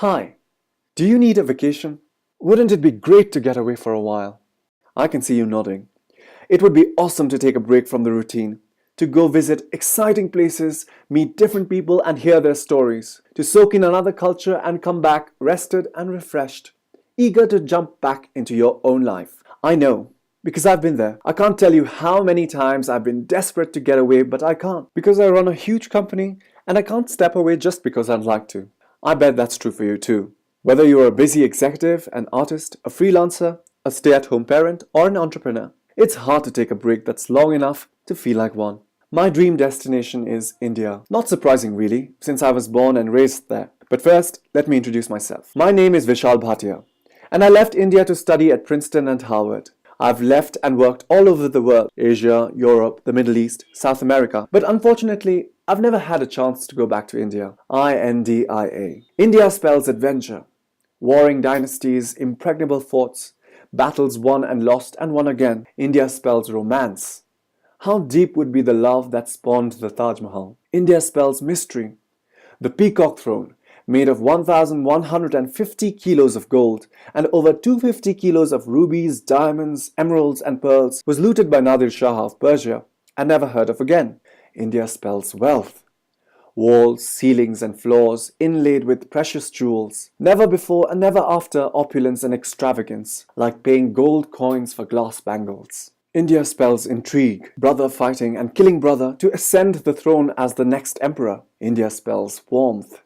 Hi, do you need a vacation? Wouldn't it be great to get away for a while? I can see you nodding. It would be awesome to take a break from the routine, to go visit exciting places, meet different people and hear their stories, to soak in another culture and come back rested and refreshed, eager to jump back into your own life. I know, because I've been there. I can't tell you how many times I've been desperate to get away, but I can't, because I run a huge company and I can't step away just because I'd like to. I bet that's true for you too. Whether you're a busy executive, an artist, a freelancer, a stay-at-home parent, or an entrepreneur, it's hard to take a break that's long enough to feel like one. My dream destination is India. Not surprising really, since I was born and raised there. But first, let me introduce myself. My name is Vishal Bhatia, and I left India to study at Princeton and Harvard. I've left and worked all over the world, Asia, Europe, the Middle East, South America. But unfortunately, I've never had a chance to go back to India. India. India spells adventure. Warring dynasties, impregnable forts, battles won and lost and won again. India spells romance. How deep would be the love that spawned the Taj Mahal? India spells mystery. The Peacock Throne, made of 1,150 kilos of gold and over 250 kilos of rubies, diamonds, emeralds and pearls, was looted by Nadir Shah of Persia and never heard of again. India spells wealth. Walls, ceilings and floors inlaid with precious jewels. Never before and never after opulence and extravagance, like paying gold coins for glass bangles. India spells intrigue, brother fighting and killing brother to ascend the throne as the next emperor. India spells warmth.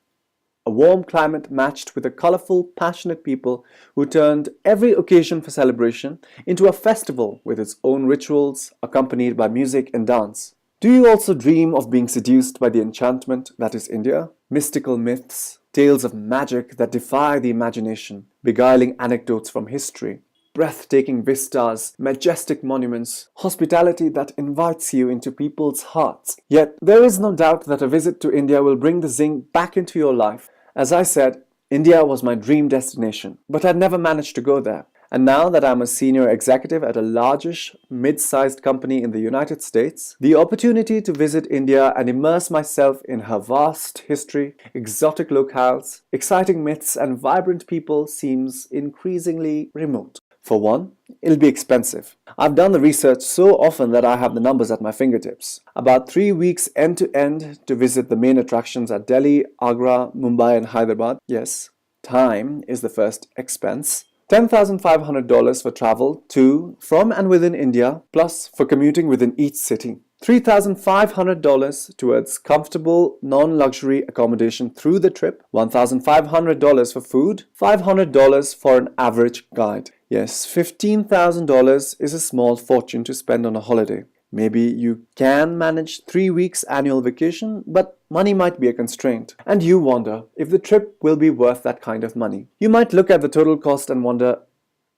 A warm climate matched with a colorful, passionate people who turned every occasion for celebration into a festival with its own rituals accompanied by music and dance. Do you also dream of being seduced by the enchantment that is India? Mystical myths, tales of magic that defy the imagination, beguiling anecdotes from history, breathtaking vistas, majestic monuments, hospitality that invites you into people's hearts. Yet, there is no doubt that a visit to India will bring the zing back into your life. As I said, India was my dream destination, but I'd never managed to go there. And now that I'm a senior executive at a largish, mid-sized company in the United States, the opportunity to visit India and immerse myself in her vast history, exotic locales, exciting myths and vibrant people seems increasingly remote. For one, it'll be expensive. I've done the research so often that I have the numbers at my fingertips. About 3 weeks end to end to visit the main attractions at Delhi, Agra, Mumbai and Hyderabad. Yes, time is the first expense. $10,500 for travel to, from and within India, plus for commuting within each city. $3,500 towards comfortable, non-luxury accommodation through the trip. $1,500 for food. $500 for an average guide. Yes, $15,000 is a small fortune to spend on a holiday. Maybe you can manage 3 weeks annual vacation, but money might be a constraint. And you wonder if the trip will be worth that kind of money. You might look at the total cost and wonder,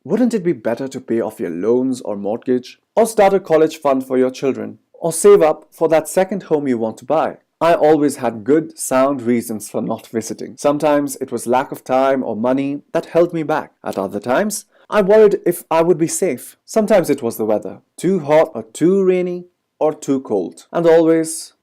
wouldn't it be better to pay off your loans or mortgage? Or start a college fund for your children? Or save up for that second home you want to buy? I always had good, sound reasons for not visiting. Sometimes it was lack of time or money that held me back. At other times, I worried if I would be safe. Sometimes it was the weather. Too hot or too rainy or too cold. And always,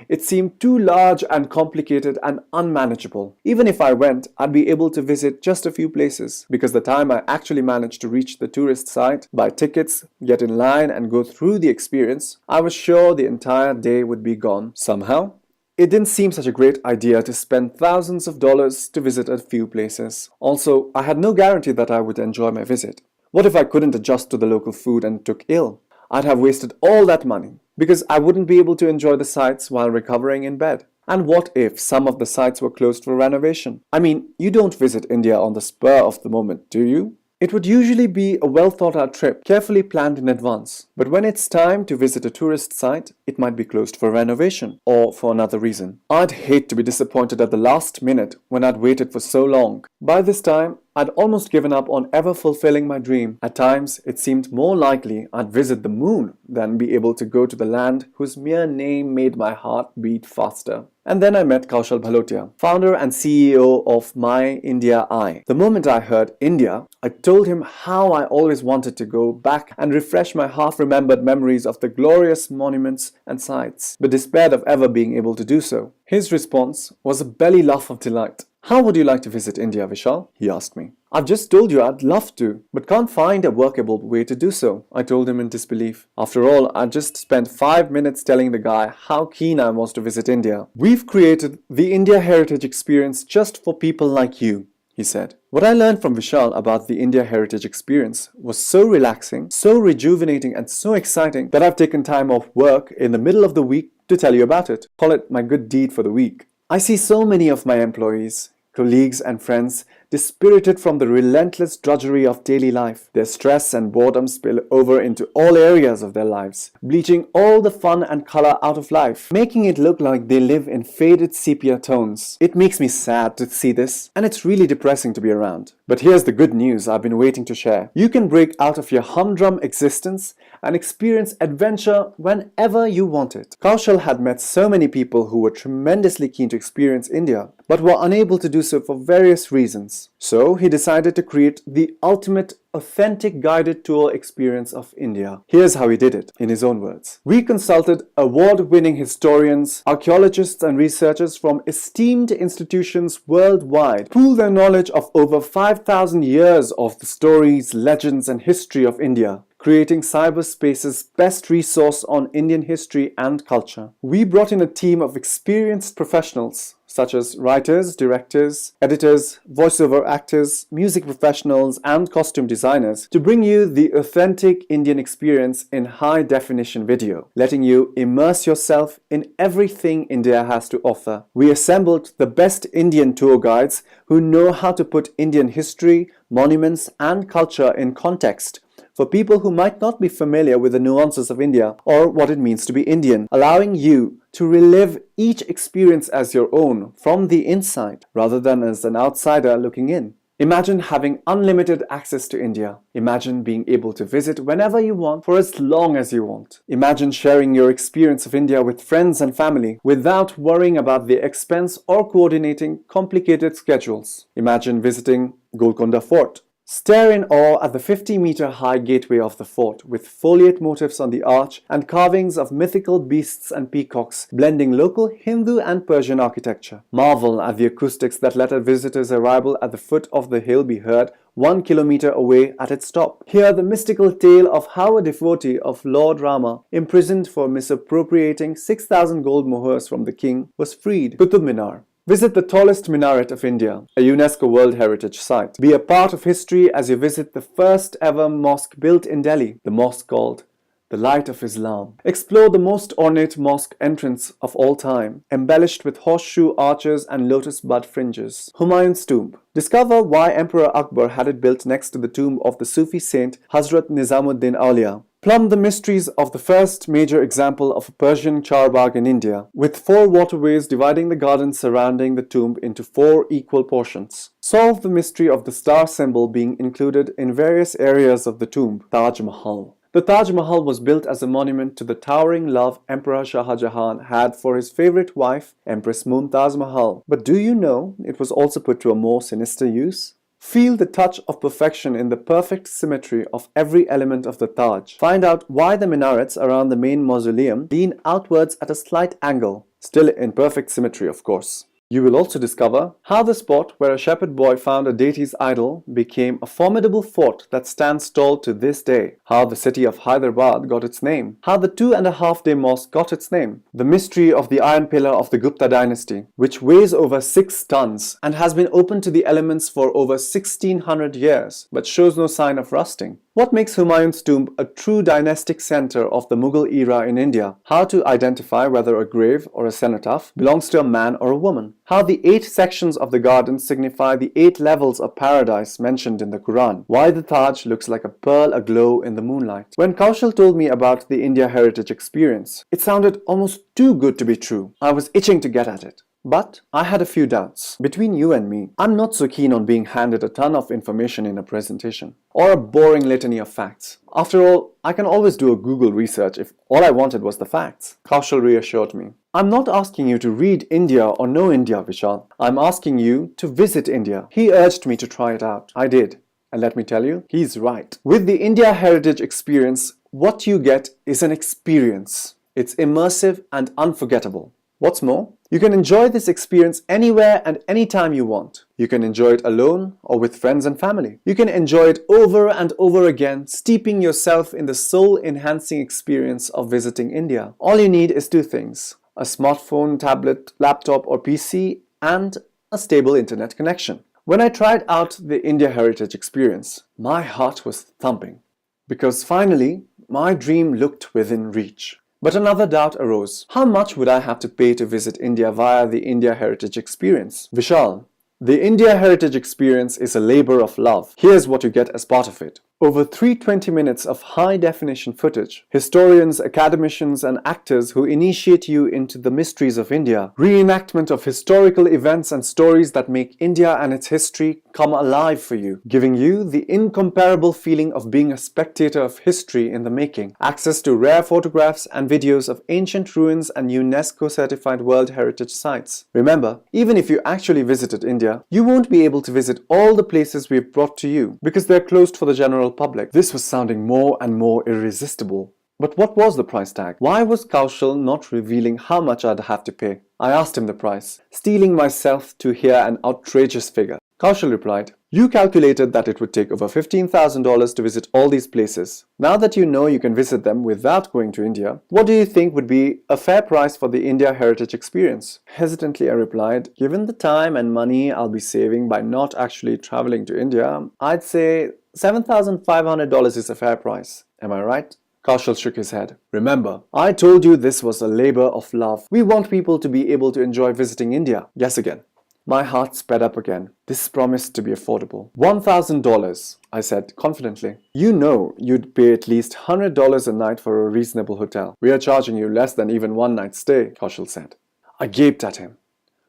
it seemed too large and complicated and unmanageable. Even if I went, I'd be able to visit just a few places because the time I actually managed to reach the tourist site, buy tickets, get in line and go through the experience, I was sure the entire day would be gone. Somehow, it didn't seem such a great idea to spend thousands of dollars to visit a few places. Also, I had no guarantee that I would enjoy my visit. What if I couldn't adjust to the local food and took ill? I'd have wasted all that money because I wouldn't be able to enjoy the sights while recovering in bed. And what if some of the sites were closed for renovation? I mean, you don't visit India on the spur of the moment, do you? It would usually be a well-thought-out trip, carefully planned in advance. But when it's time to visit a tourist site, it might be closed for renovation or for another reason. I'd hate to be disappointed at the last minute when I'd waited for so long. By this time, I'd almost given up on ever fulfilling my dream. At times, it seemed more likely I'd visit the moon than be able to go to the land whose mere name made my heart beat faster. And then I met Kaushal Bhalotia, founder and CEO of My India Eye. The moment I heard India, I told him how I always wanted to go back and refresh my half-remembered memories of the glorious monuments and sites, but despaired of ever being able to do so. His response was a belly laugh of delight. How would you like to visit India, Vishal? He asked me. I've just told you I'd love to, but can't find a workable way to do so, I told him in disbelief. After all, I just spent 5 minutes telling the guy how keen I was to visit India. We've created the India Heritage Experience just for people like you, he said. What I learned from Vishal about the India Heritage Experience was so relaxing, so rejuvenating and so exciting that I've taken time off work in the middle of the week to tell you about it. Call it my good deed for the week. I see so many of my employees, colleagues and friends dispirited from the relentless drudgery of daily life. Their stress and boredom spill over into all areas of their lives, bleaching all the fun and color out of life, making it look like they live in faded sepia tones. It makes me sad to see this, and it's really depressing to be around. But here's the good news I've been waiting to share. You can break out of your humdrum existence and experience adventure whenever you want it. Kaushal had met so many people who were tremendously keen to experience India, but were unable to do so for various reasons. So he decided to create the ultimate authentic guided tour experience of India. Here's how he did it, in his own words. We consulted award-winning historians, archaeologists and researchers from esteemed institutions worldwide, pooled their knowledge of over 5,000 years of the stories, legends and history of India, creating cyberspace's best resource on Indian history and culture. We brought in a team of experienced professionals such as writers, directors, editors, voiceover actors, music professionals, and costume designers to bring you the authentic Indian experience in high-definition video, letting you immerse yourself in everything India has to offer. We assembled the best Indian tour guides who know how to put Indian history, monuments, and culture in context for people who might not be familiar with the nuances of India or what it means to be Indian, allowing you to relive each experience as your own from the inside rather than as an outsider looking in. Imagine having unlimited access to India. Imagine being able to visit whenever you want for as long as you want. Imagine sharing your experience of India with friends and family without worrying about the expense or coordinating complicated schedules. Imagine visiting Golconda Fort. Stare in awe at the 50-meter-high gateway of the fort with foliate motifs on the arch and carvings of mythical beasts and peacocks blending local Hindu and Persian architecture. Marvel at the acoustics that let a visitor's arrival at the foot of the hill be heard 1 kilometer away at its top. Hear the mystical tale of how a devotee of Lord Rama, imprisoned for misappropriating 6,000 gold mohurs from the king, was freed. Qutub Minar. Visit the tallest minaret of India, a UNESCO World Heritage Site. Be a part of history as you visit the first ever mosque built in Delhi, the mosque called the Light of Islam. Explore the most ornate mosque entrance of all time, embellished with horseshoe arches and lotus bud fringes. Humayun's tomb. Discover why Emperor Akbar had it built next to the tomb of the Sufi saint Hazrat Nizamuddin Aulia. Plumb the mysteries of the first major example of a Persian charbagh in India, with 4 waterways dividing the gardens surrounding the tomb into 4 equal portions. Solve the mystery of the star symbol being included in various areas of the tomb, Taj Mahal. The Taj Mahal was built as a monument to the towering love Emperor Shah Jahan had for his favorite wife, Empress Mumtaz Mahal. But do you know it was also put to a more sinister use? Feel the touch of perfection in the perfect symmetry of every element of the Taj. Find out why the minarets around the main mausoleum lean outwards at a slight angle, still in perfect symmetry of course. You will also discover how the spot where a shepherd boy found a deity's idol became a formidable fort that stands tall to this day, how the city of Hyderabad got its name, how the 2.5-day mosque got its name, the mystery of the iron pillar of the Gupta dynasty, which weighs over 6 tons and has been open to the elements for over 1600 years but shows no sign of rusting. What makes Humayun's tomb a true dynastic center of the Mughal era in India? How to identify whether a grave or a cenotaph belongs to a man or a woman? How the 8 sections of the garden signify the 8 levels of paradise mentioned in the Quran? Why the Taj looks like a pearl aglow in the moonlight? When Kaushal told me about the India Heritage Experience, it sounded almost too good to be true. I was itching to get at it. But I had a few doubts. Between you and me, I'm not so keen on being handed a ton of information in a presentation or a boring litany of facts. After all, I can always do a Google research if all I wanted was the facts. Kaushal reassured me. I'm not asking you to read India or know India, Vishal. I'm asking you to visit India. He urged me to try it out. I did. And let me tell you, he's right. With the India Heritage Experience, what you get is an experience. It's immersive and unforgettable. What's more, You can enjoy this experience anywhere and anytime you want. You can enjoy it alone or with friends and family. You can enjoy it over and over again, steeping yourself in the soul-enhancing experience of visiting India. All you need is two things: a smartphone, tablet, laptop or PC, and a stable internet connection. When I tried out the India Heritage Experience, my heart was thumping, because finally, my dream looked within reach. But another doubt arose. How much would I have to pay to visit India via the India Heritage Experience? Vishal, the India Heritage Experience is a labor of love. Here's what you get as part of it. Over 320 minutes of high-definition footage, historians, academicians and actors who initiate you into the mysteries of India, reenactment of historical events and stories that make India and its history come alive for you, giving you the incomparable feeling of being a spectator of history in the making, access to rare photographs and videos of ancient ruins and UNESCO-certified World Heritage Sites. Remember, even if you actually visited India, you won't be able to visit all the places we've brought to you because they're closed for the general public. This was sounding more and more irresistible. But what was the price tag? Why was Kaushal not revealing how much I'd have to pay? I asked him the price, steeling myself to hear an outrageous figure. Kaushal replied, "You calculated that it would take over $15,000 to visit all these places. Now that you know you can visit them without going to India, what do you think would be a fair price for the India Heritage Experience?" Hesitantly I replied, "Given the time and money I'll be saving by not actually traveling to India, I'd say $7,500 is a fair price. Am I right?" Kaushal shook his head. "Remember, I told you this was a labor of love. We want people to be able to enjoy visiting India." Guess again. My heart sped up again. This promised to be affordable. $1,000, I said confidently. "You know you'd pay at least $100 a night for a reasonable hotel. We are charging you less than even one night's stay," Kaushal said. I gaped at him.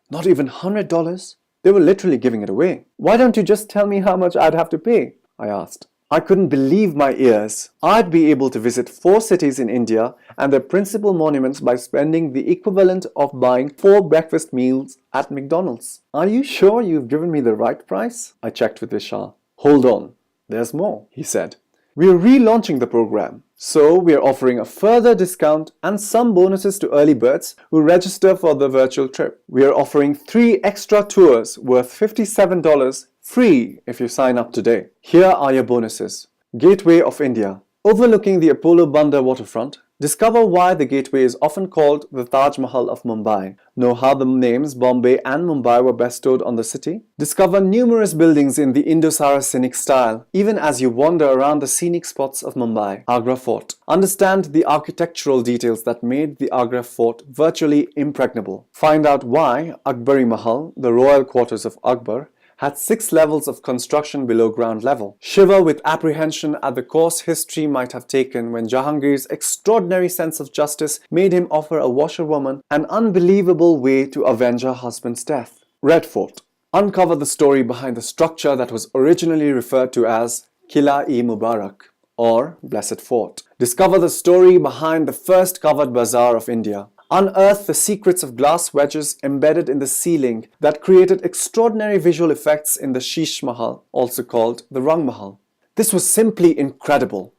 Not even $100? They were literally giving it away. "Why don't you just tell me how much I'd have to pay?" I asked. I couldn't believe my ears. I'd be able to visit 4 cities in India and their principal monuments by spending the equivalent of buying 4 breakfast meals at McDonald's. "Are you sure you've given me the right price?" I checked with Vishal. "Hold on, there's more," he said. "We're relaunching the program, so we're offering a further discount and some bonuses to early birds who register for the virtual trip. We're offering 3 extra tours worth $57 free if you sign up today. Here are your bonuses. Gateway of India. Overlooking the Apollo Bandar waterfront, discover why the gateway is often called the Taj Mahal of Mumbai. Know how the names Bombay and Mumbai were bestowed on the city. Discover numerous buildings in the Indo-Saracenic style, even as you wander around the scenic spots of Mumbai. Agra Fort. Understand the architectural details that made the Agra Fort virtually impregnable. Find out why Akbari Mahal, the royal quarters of Akbar, had 6 levels of construction below ground level. Shiver with apprehension at the course history might have taken when Jahangir's extraordinary sense of justice made him offer a washerwoman an unbelievable way to avenge her husband's death. Red Fort. Uncover the story behind the structure that was originally referred to as Qila-e-Mubarak, or Blessed Fort. Discover the story behind the first covered bazaar of India. Unearth the secrets of glass wedges embedded in the ceiling that created extraordinary visual effects in the Sheesh Mahal, also called the Rang Mahal. This was simply incredible.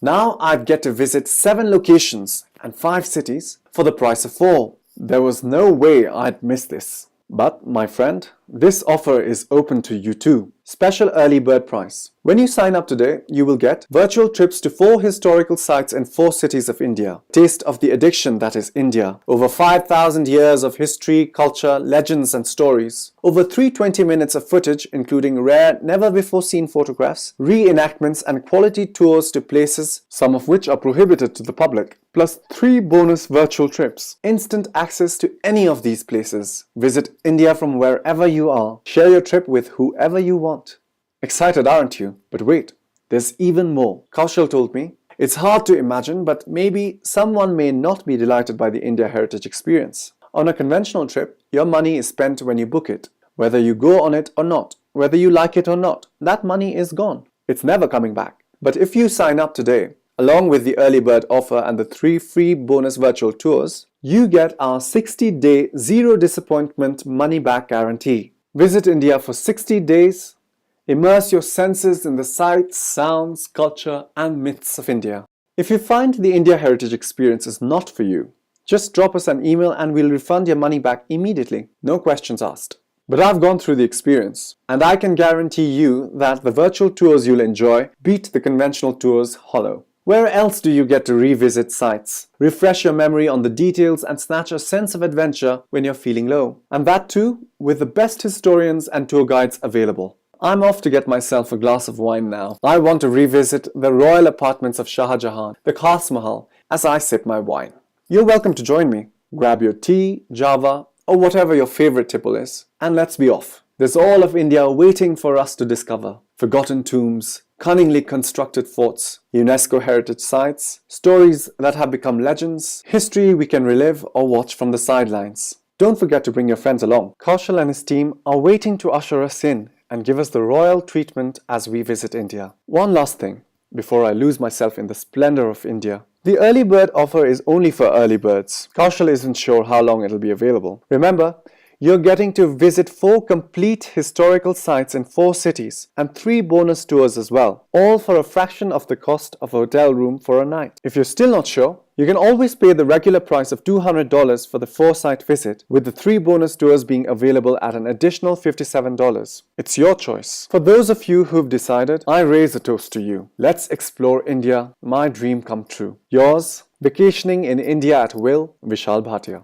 Now I'd get to visit 7 locations and 5 cities for the price of 4. There was no way I'd miss this. But, my friend, this offer is open to you too. Special early bird price. When you sign up today, you will get virtual trips to 4 historical sites in 4 cities of India. Taste of the addiction that is India. Over 5,000 years of history, culture, legends and stories. Over 320 minutes of footage including rare, never-before-seen photographs, reenactments and quality tours to places, some of which are prohibited to the public. Plus 3 bonus virtual trips. Instant access to any of these places. Visit India from wherever you are. Share your trip with whoever you want. Excited, aren't you? But wait, there's even more. Kaushal told me, it's hard to imagine, but maybe someone may not be delighted by the India Heritage Experience. On a conventional trip, your money is spent when you book it. Whether you go on it or not, whether you like it or not, that money is gone. It's never coming back. But if you sign up today, along with the early bird offer and the 3 free bonus virtual tours, you get our 60-day zero disappointment money-back guarantee. Visit India for 60 days. Immerse your senses in the sights, sounds, culture and myths of India. If you find the India Heritage Experience is not for you, Just drop us an email and we'll refund your money back immediately. No questions asked. But I've gone through the experience, and I can guarantee you that the virtual tours you'll enjoy beat the conventional tours hollow. Where else do you get to revisit sites, refresh your memory on the details, and snatch a sense of adventure when you're feeling low? And that too, with the best historians and tour guides available. I'm off to get myself a glass of wine now. I want to revisit the royal apartments of Shah Jahan, the Khas Mahal, as I sip my wine. You're welcome to join me. Grab your tea, java, or whatever your favorite tipple is, and let's be off. There's all of India waiting for us to discover. Forgotten tombs, cunningly constructed forts, UNESCO heritage sites, stories that have become legends, history we can relive or watch from the sidelines. Don't forget to bring your friends along. Kaushal and his team are waiting to usher us in and give us the royal treatment as we visit India. One last thing, before I lose myself in the splendor of India. The early bird offer is only for early birds. Kaushal isn't sure how long it'll be available. Remember, you're getting to visit 4 complete historical sites in 4 cities and 3 bonus tours as well, all for a fraction of the cost of a hotel room for a night. If you're still not sure, you can always pay the regular price of $200 for the 4-site visit, with the 3 bonus tours being available at an additional $57. It's your choice. For those of you who've decided, I raise a toast to you. Let's explore India, my dream come true. Yours, vacationing in India at will, Vishal Bhatia.